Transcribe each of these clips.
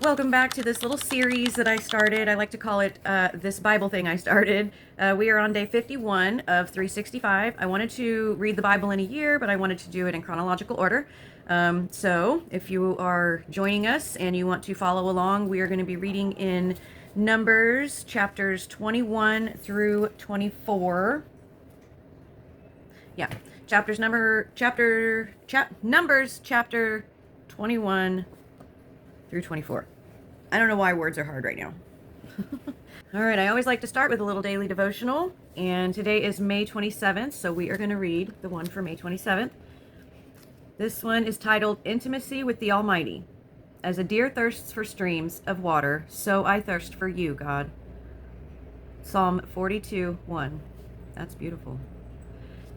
Welcome back to this little series that I started. I like to call it this Bible thing I started. We are on day 51 of 365. I wanted to read the Bible in a year, but I wanted to do it in chronological order. So if you are joining us and you want to follow along, we are going to be reading in Numbers chapters 21 through 24. Yeah, Numbers chapter 21 through 24. I don't know why words are hard right now. All right, I always like to start with a little daily devotional, and today is May 27th, so we are going to read the one for May 27th. This one is titled, Intimacy with the Almighty. As a deer thirsts for streams of water, so I thirst for you, God. Psalm 42:1. That's beautiful.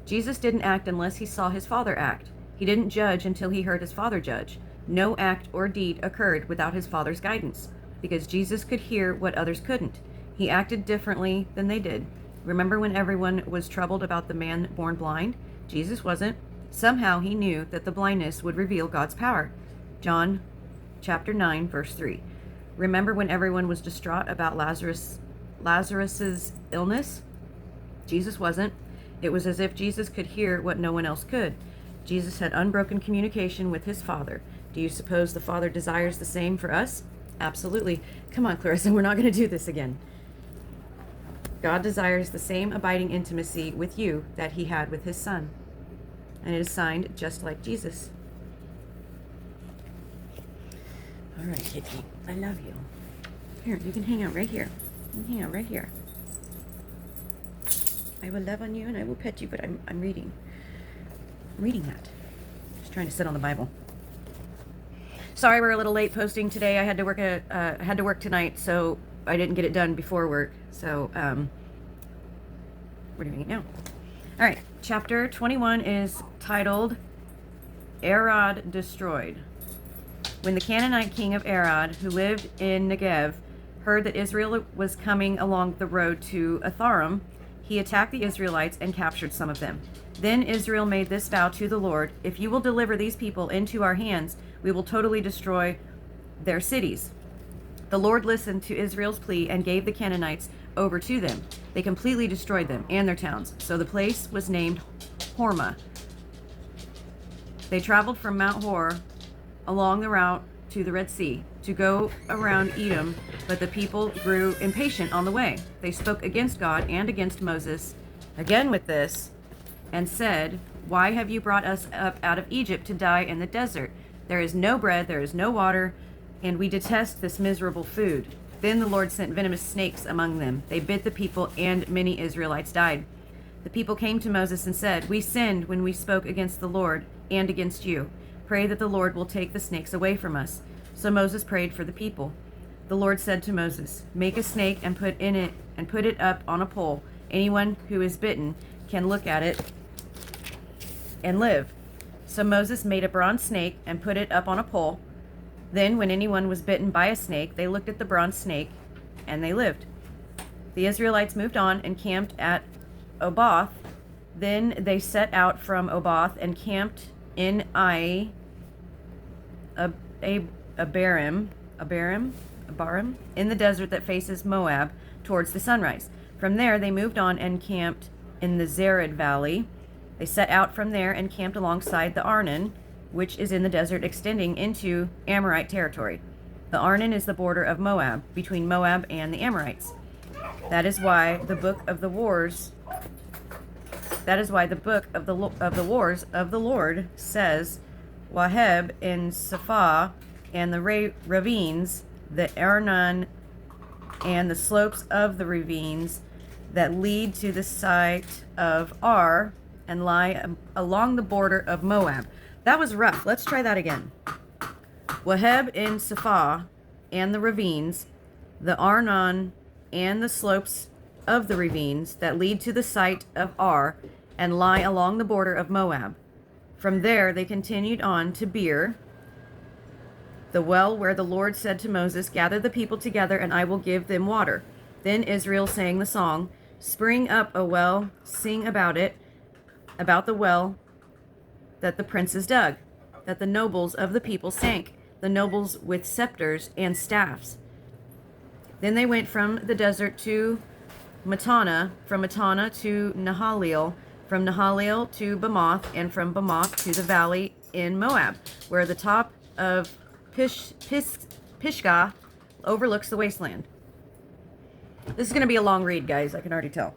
Jesus didn't act unless he saw his Father act. He didn't judge until he heard his Father judge. No act or deed occurred without his Father's guidance, because Jesus could hear what others couldn't. He acted differently than they did. Remember when everyone was troubled about the man born blind? Jesus wasn't. Somehow he knew that the blindness would reveal God's power. John chapter 9, verse 3. Remember when everyone was distraught about Lazarus's illness? Jesus wasn't. It was as if Jesus could hear what no one else could. Jesus had unbroken communication with his Father. Do you suppose the Father desires the same for us? Absolutely. Come on, Clarissa, we're not going to do this again. God desires the same abiding intimacy with you that he had with his Son. And it is signed just like Jesus. All right, Kitty, I love you. Here, you can hang out right here. You can hang out right here. I will love on you and I will pet you, but I'm reading. I'm reading that. Just trying to sit on the Bible. Sorry we're a little late posting today. I had to work tonight, so I didn't get it done before work. So we're doing it now. All right, chapter 21 is titled Arad Destroyed. When the Canaanite king of Arad, who lived in Negev, heard that Israel was coming along the road to Atharim, he attacked the Israelites and captured some of them. Then Israel made this vow to the Lord, if you will deliver these people into our hands, we will totally destroy their cities. The Lord listened to Israel's plea and gave the Canaanites over to them. They completely destroyed them and their towns. So the place was named Hormah. They traveled from Mount Hor along the route to the Red Sea to go around Edom, but the people grew impatient on the way. They spoke against God and against Moses again with this and said, why have you brought us up out of Egypt to die in the desert? There is no bread, there is no water, and we detest this miserable food. Then the Lord sent venomous snakes among them. They bit the people, and many Israelites died. The people came to Moses and said, we sinned when we spoke against the Lord and against you. Pray that the Lord will take the snakes away from us. So Moses prayed for the people. The Lord said to Moses, make a snake and put it up on a pole. Anyone who is bitten can look at it and live. So Moses made a bronze snake and put it up on a pole. Then when anyone was bitten by a snake, they looked at the bronze snake and they lived. The Israelites moved on and camped at Oboth. Then they set out from Oboth and camped in Abarim in the desert that faces Moab towards the sunrise. From there they moved on and camped in the Zered Valley. They set out from there and camped alongside the Arnon, which is in the desert extending into Amorite territory. The Arnon is the border of Moab, between Moab and the Amorites. That is why the book of the wars of the Lord says, Waheb in Saphah and the ravines, the Arnon and the slopes of the ravines that lead to the site of Ar and lie along the border of Moab. That was rough. Let's try that again. Waheb in Saphah and the ravines, the Arnon and the slopes of the ravines that lead to the site of Ar and lie along the border of Moab. From there they continued on to Beer, the well where the Lord said to Moses, gather the people together and I will give them water. Then Israel sang the song, spring up, O well, sing about it, about the well that the princes dug, that the nobles of the people sank. the nobles with scepters and staffs. Then they went from the desert to Matana, from Matana to Nahaliel, from Nahaliel to Bamoth, and from Bamoth to the valley in Moab, where the top of Pisgah overlooks the wasteland. This is going to be a long read, guys. I can already tell.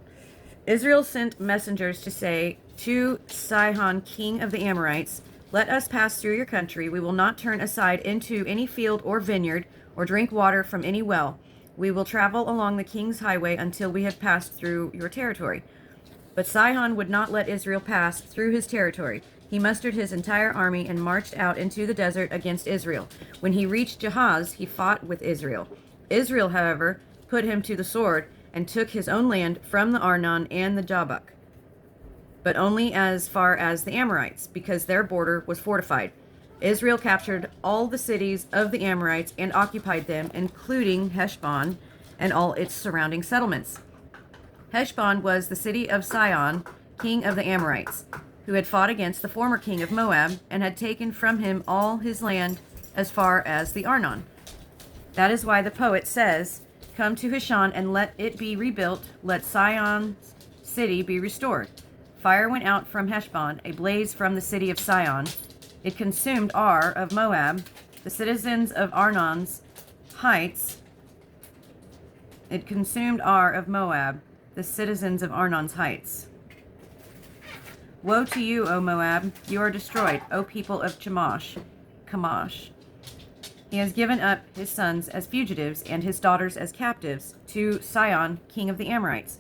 Israel sent messengers to say to Sihon, king of the Amorites, "Let us pass through your country. We will not turn aside into any field or vineyard or drink water from any well. We will travel along the king's highway until we have passed through your territory." But Sihon would not let Israel pass through his territory. He mustered his entire army and marched out into the desert against Israel. When he reached Jahaz, he fought with Israel. Israel, however, put him to the sword and took his own land from the Arnon and the Jabbok, but only as far as the Amorites, because their border was fortified. Israel captured all the cities of the Amorites and occupied them, including Heshbon and all its surrounding settlements. Heshbon was the city of Sihon, king of the Amorites, who had fought against the former king of Moab and had taken from him all his land as far as the Arnon. That is why the poet says, "Come to Heshbon and let it be rebuilt, let Sihon's city be restored." Fire went out from Heshbon, a blaze from the city of Sihon. It consumed Ar of Moab, the citizens of Arnon's heights. It consumed Ar of Moab, the citizens of Arnon's heights. Woe to you, O Moab! You are destroyed, O people of Chemosh. He has given up his sons as fugitives and his daughters as captives to Sihon, king of the Amorites.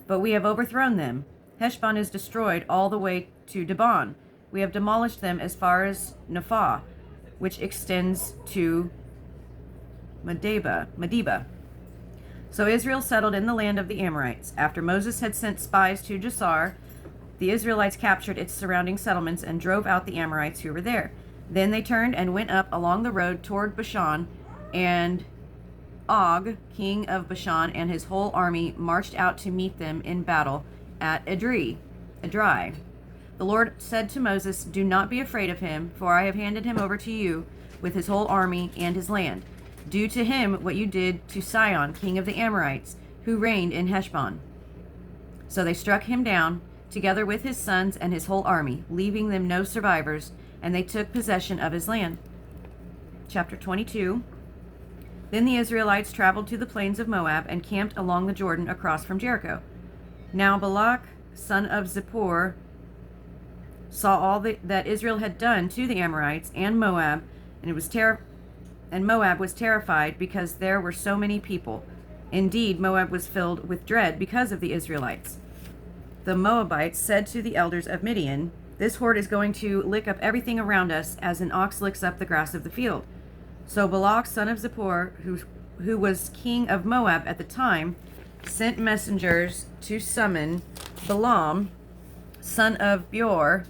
But we have overthrown them. Heshbon is destroyed all the way to Dibon. We have demolished them as far as Nephah, which extends to Medeba. So Israel settled in the land of the Amorites. After Moses had sent spies to Jasar, the Israelites captured its surrounding settlements and drove out the Amorites who were there. Then they turned and went up along the road toward Bashan, and Og, king of Bashan, and his whole army marched out to meet them in battle at Edrei. The Lord said to Moses, "Do not be afraid of him, for I have handed him over to you with his whole army and his land. Do to him what you did to Sihon, king of the Amorites, who reigned in Heshbon." So they struck him down, together with his sons and his whole army, leaving them no survivors, and they took possession of his land. Chapter 22. Then the Israelites traveled to the plains of Moab and camped along the Jordan across from Jericho. Now Balak, son of Zippor, saw all that Israel had done to the Amorites and Moab, and Moab was terrified because there were so many people. Indeed, Moab was filled with dread because of the Israelites. The Moabites said to the elders of Midian, "This horde is going to lick up everything around us as an ox licks up the grass of the field." So Balak, son of Zippor, who was king of Moab at the time, sent messengers to summon Balaam, son of Beor,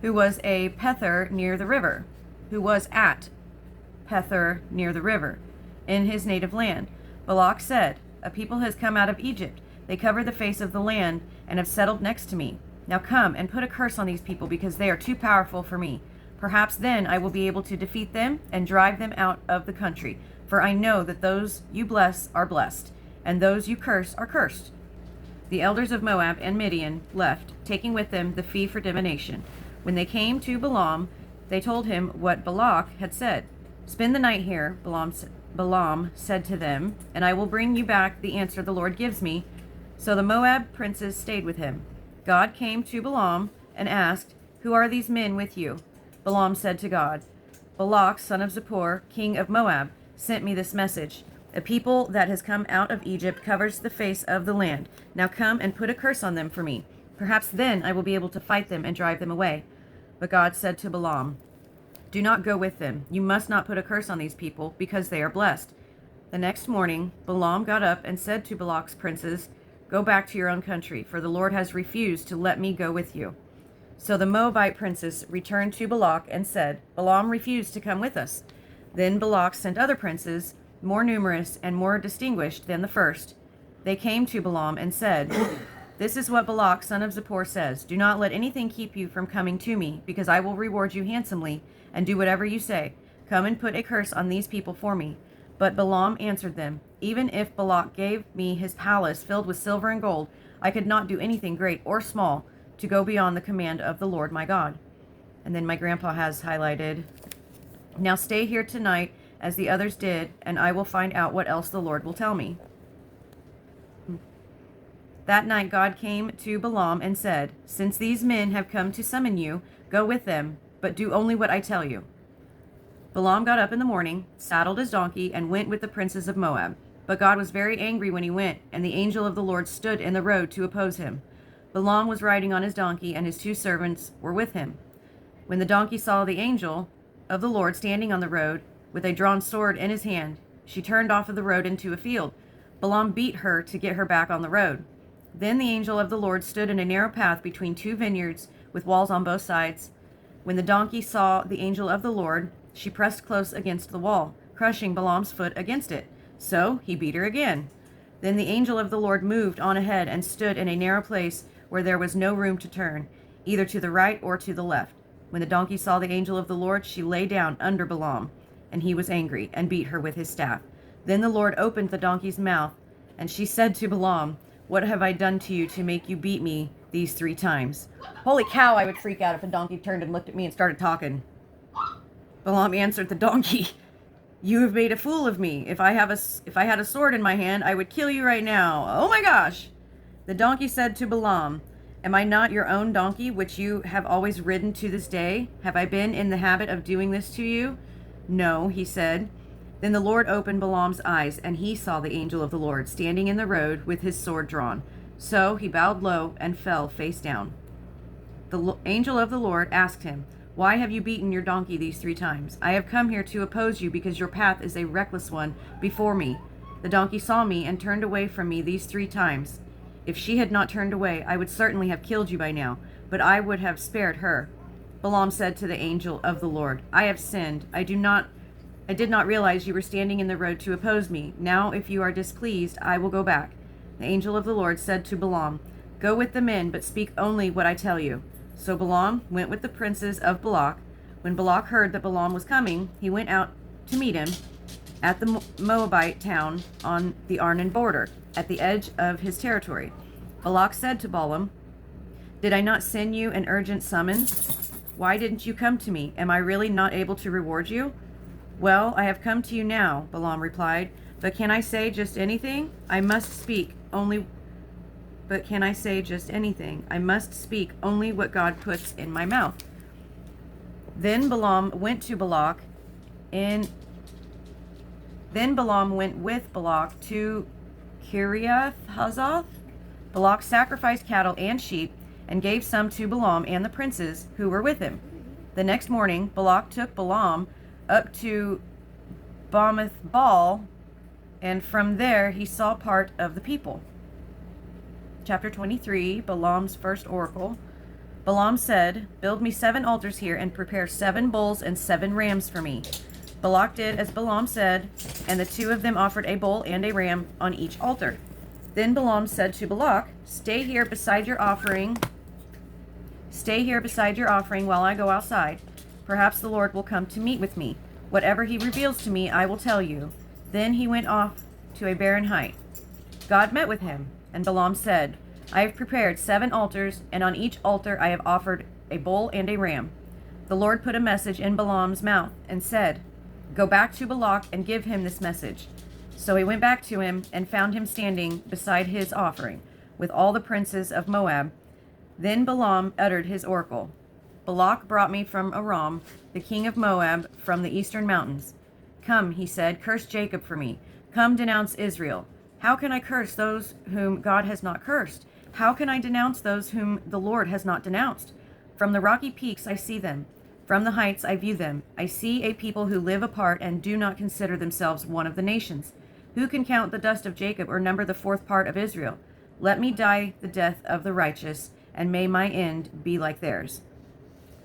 who was at Pether near the river, in his native land. Balak said, "A people has come out of Egypt. They cover the face of the land and have settled next to me. Now come and put a curse on these people because they are too powerful for me. Perhaps then I will be able to defeat them and drive them out of the country. For I know that those you bless are blessed, and those you curse are cursed." The elders of Moab and Midian left, taking with them the fee for divination. When they came to Balaam, they told him what Balak had said. "Spend the night here," Balaam said to them, "and I will bring you back the answer the Lord gives me." So the Moab princes stayed with him. God came to Balaam and asked, "Who are these men with you?" Balaam said to God, "Balak, son of Zippor, king of Moab, sent me this message. A people that has come out of Egypt covers the face of the land. Now come and put a curse on them for me. Perhaps then I will be able to fight them and drive them away." But God said to Balaam, "Do not go with them. You must not put a curse on these people, because they are blessed." The next morning, Balaam got up and said to Balak's princes, "Go back to your own country, for the Lord has refused to let me go with you." So the Moabite princes returned to Balak and said, "Balaam refused to come with us." Then Balak sent other princes, more numerous and more distinguished than the first. They came to Balaam and said, "This is what Balak, son of Zippor, says. Do not let anything keep you from coming to me, because I will reward you handsomely and do whatever you say. Come and put a curse on these people for me. But Balaam answered them, Even if Balak gave me his palace filled with silver and gold, I could not do anything great or small to go beyond the command of the Lord my God. And then my grandpa has highlighted, Now stay here tonight as the others did, and I will find out what else the Lord will tell me. That night God came to Balaam and said, Since these men have come to summon you, go with them, but do only what I tell you. Balaam got up in the morning, saddled his donkey, and went with the princes of Moab. But God was very angry when he went, and the angel of the Lord stood in the road to oppose him. Balaam was riding on his donkey, and his 2 servants were with him. When the donkey saw the angel of the Lord standing on the road with a drawn sword in his hand, she turned off of the road into a field. Balaam beat her to get her back on the road. Then the angel of the Lord stood in a narrow path between 2 vineyards with walls on both sides. When the donkey saw the angel of the Lord, she pressed close against the wall, crushing Balaam's foot against it. So he beat her again. Then the angel of the Lord moved on ahead and stood in a narrow place where there was no room to turn, either to the right or to the left. When the donkey saw the angel of the Lord, she lay down under Balaam, and he was angry and beat her with his staff. Then the Lord opened the donkey's mouth, and she said to Balaam, What have I done to you to make you beat me these 3 times? Holy cow, I would freak out if a donkey turned and looked at me and started talking. Balaam answered the donkey, You have made a fool of me. If I had a sword in my hand, I would kill you right now. Oh my gosh. The donkey said to Balaam, Am I not your own donkey, which you have always ridden to this day? Have I been in the habit of doing this to you? No, he said. Then the Lord opened Balaam's eyes, and he saw the angel of the Lord standing in the road with his sword drawn. So he bowed low and fell face down. The angel of the Lord asked him, Why have you beaten your donkey these 3 times? I have come here to oppose you because your path is a reckless one before me. The donkey saw me and turned away from me these 3 times. If she had not turned away, I would certainly have killed you by now, but I would have spared her. Balaam said to the angel of the Lord, I have sinned. I did not realize you were standing in the road to oppose me. Now, if you are displeased, I will go back. The angel of the Lord said to Balaam, Go with the men, but speak only what I tell you. So Balaam went with the princes of Balak. When Balak heard that Balaam was coming, he went out to meet him at the Moabite town on the Arnon border, at the edge of his territory. Balak said to Balaam, Did I not send you an urgent summons? Why didn't you come to me? Am I really not able to reward you? Well, I have come to you now, Balaam replied. But can I say just anything? I must speak only what God puts in my mouth. Then Balaam went with Balak to Kiriath Hazoth. Balak sacrificed cattle and sheep and gave some to Balaam and the princes who were with him. The next morning, Balak took Balaam up to Bamoth Baal, and from there he saw part of the people. Chapter 23, Balaam's first oracle. Balaam said, Build me 7 altars here and prepare 7 bulls and 7 rams for me. Balak did as Balaam said, and the 2 of them offered a bull and a ram on each altar. Then Balaam said to Balak, Stay here beside your offering while I go outside. Perhaps the Lord will come to meet with me. Whatever he reveals to me, I will tell you. Then he went off to a barren height. God met with him, and Balaam said, I have prepared 7 altars, and on each altar I have offered a bull and a ram. The Lord put a message in Balaam's mouth and said, Go back to Balak and give him this message. So he went back to him and found him standing beside his offering, with all the princes of Moab. Then Balaam uttered his oracle. Balak brought me from Aram, the king of Moab, from the eastern mountains. Come, he said, curse Jacob for me. Come, denounce Israel. How can I curse those whom God has not cursed? How can I denounce those whom the Lord has not denounced? From the rocky peaks I see them. From the heights I view them. I see a people who live apart and do not consider themselves one of the nations. Who can count the dust of Jacob or number the 4th part of Israel? Let me die the death of the righteous, and may my end be like theirs.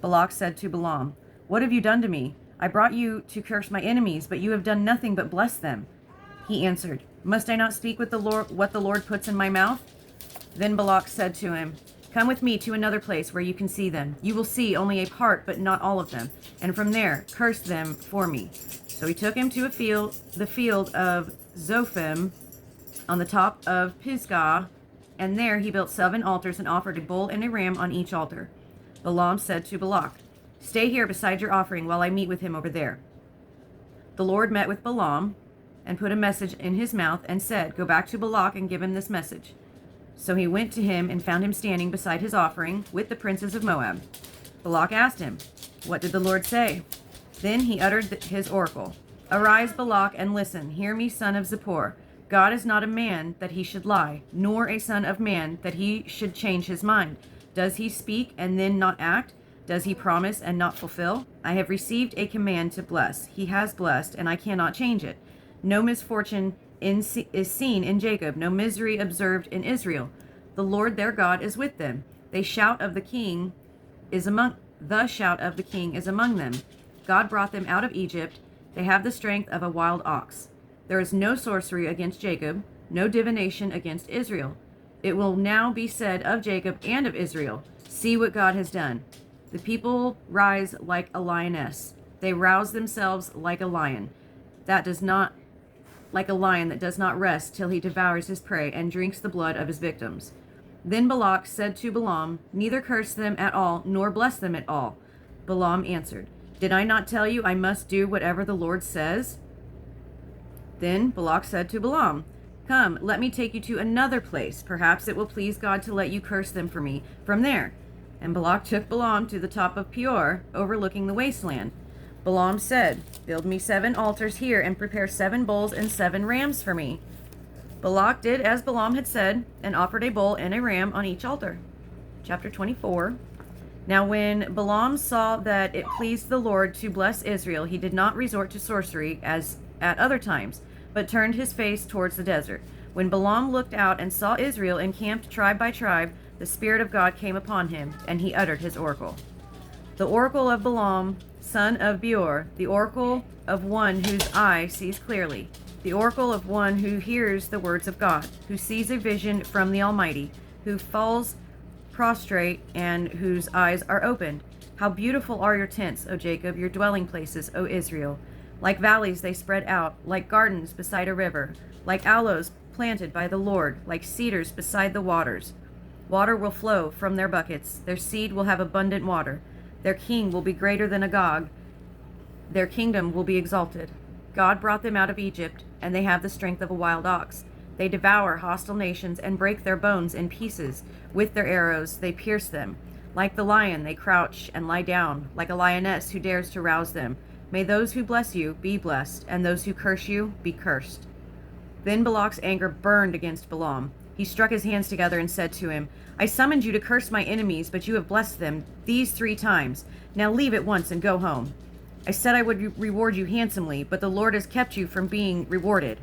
Balak said to Balaam, What have you done to me? I brought you to curse my enemies, but you have done nothing but bless them. He answered, Must I not speak with the Lord what the Lord puts in my mouth? Then Balak said to him, Come with me to another place where you can see them. You will see only a part, but not all of them. And from there, curse them for me. So he took him to the field of Zophim on the top of Pisgah, and there he built 7 altars and offered a bull and a ram on each altar. Balaam said to Balak, "Stay here beside your offering while I meet with him over there." The Lord met with Balaam and put a message in his mouth and said, "Go back to Balak and give him this message." So he went to him and found him standing beside his offering with the princes of Moab. Balak asked him, "What did the Lord say?" Then he uttered his oracle. "Arise, Balak, and listen. Hear me, son of Zippor. God is not a man that he should lie, nor a son of man that he should change his mind. Does he speak and then not act? Does he promise and not fulfill? I have received a command to bless. He has blessed, and I cannot change it. No misfortune is seen in Jacob, no misery observed in Israel. The Lord their God is with them. The shout of the king is among them. God brought them out of Egypt. They have the strength of a wild ox. There is no sorcery against Jacob, no divination against Israel. It will now be said of Jacob and of Israel, see what God has done. The people rise like a lioness. They rouse themselves like a lion that does not rest till he devours his prey and drinks the blood of his victims." Then Balak said to Balaam, "Neither curse them at all, nor bless them at all." Balaam answered, "Did I not tell you I must do whatever the Lord says?" Then Balak said to Balaam, "Come, let me take you to another place. Perhaps it will please God to let you curse them for me from there." And Balak took Balaam to the top of Peor, overlooking the wasteland. Balaam said, "Build me 7 altars here and prepare 7 bulls and 7 rams for me." Balak did as Balaam had said and offered a bull and a ram on each altar. Chapter 24. Now when Balaam saw that it pleased the Lord to bless Israel, he did not resort to sorcery as at other times, but turned his face towards the desert. When Balaam looked out and saw Israel encamped tribe by tribe, the Spirit of God came upon him, and he uttered his oracle. The oracle of Balaam, son of Beor, the oracle of one whose eye sees clearly, the oracle of one who hears the words of God, who sees a vision from the Almighty, who falls prostrate and whose eyes are opened. How beautiful are your tents, O Jacob, your dwelling places, O Israel. Like valleys they spread out, like gardens beside a river, like aloes planted by the Lord, like cedars beside the waters. Water will flow from their buckets, their seed will have abundant water. Their king will be greater than Agag, their kingdom will be exalted. God brought them out of Egypt, and they have the strength of a wild ox. They devour hostile nations and break their bones in pieces. With their arrows they pierce them. Like the lion they crouch and lie down, like a lioness who dares to rouse them. May those who bless you be blessed, and those who curse you be cursed. Then Balak's anger burned against Balaam. He struck his hands together and said to him, I summoned you to curse my enemies, but you have blessed them these 3 times. Now leave at once and go home. I said I would reward you handsomely, but the Lord has kept you from being rewarded.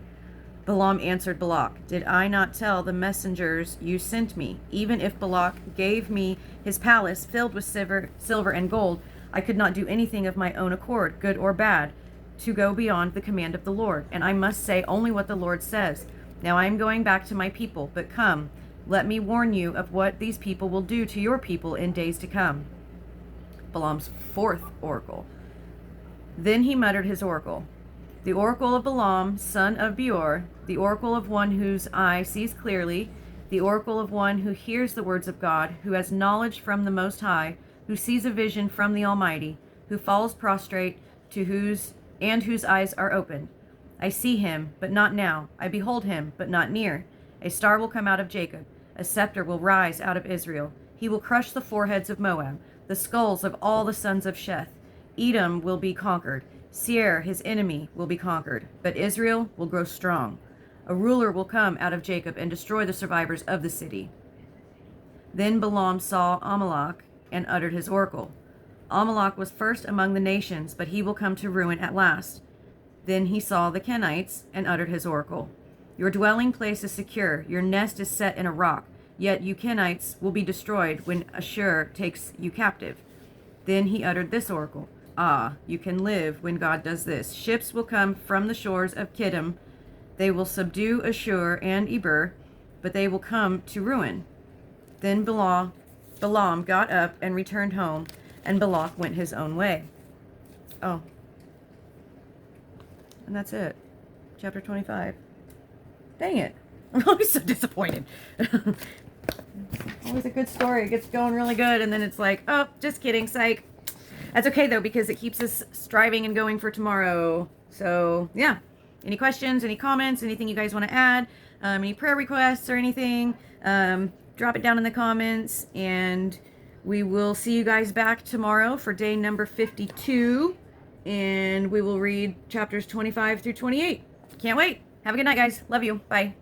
Balaam answered Balak, Did I not tell the messengers you sent me? Even if Balak gave me his palace filled with silver and gold, I could not do anything of my own accord, good or bad, to go beyond the command of the Lord. And I must say only what the Lord says. Now I am going back to my people, but come, let me warn you of what these people will do to your people in days to come. Balaam's 4th oracle. Then he muttered his oracle. The oracle of Balaam, son of Beor, the oracle of one whose eye sees clearly, the oracle of one who hears the words of God, who has knowledge from the Most High, who sees a vision from the Almighty, who falls prostrate, whose eyes are opened. I see him, but not now. I behold him, but not near. A star will come out of Jacob. A scepter will rise out of Israel. He will crush the foreheads of Moab, the skulls of all the sons of Sheth. Edom will be conquered. Seir, his enemy, will be conquered. But Israel will grow strong. A ruler will come out of Jacob and destroy the survivors of the city. Then Balaam saw Amalek and uttered his oracle. Amalek was first among the nations, but he will come to ruin at last. Then he saw the Kenites and uttered his oracle. Your dwelling place is secure, your nest is set in a rock, yet you Kenites will be destroyed when Ashur takes you captive. Then he uttered this oracle. Ah, you can live when God does this. Ships will come from the shores of Kittim. They will subdue Ashur and Eber, but they will come to ruin. Then Balaam Balaam got up and returned home, and Balak went his own way. Oh. And that's it. Chapter 25. Dang it. I'm always so disappointed. Always a good story. It gets going really good, and then it's like, oh, just kidding, psych. That's okay, though, because it keeps us striving and going for tomorrow. So, yeah. Any questions, any comments, anything you guys want to add, any prayer requests or anything, drop it down in the comments, and we will see you guys back tomorrow for day number 52, and we will read chapters 25 through 28. Can't wait. Have a good night, guys. Love you. Bye.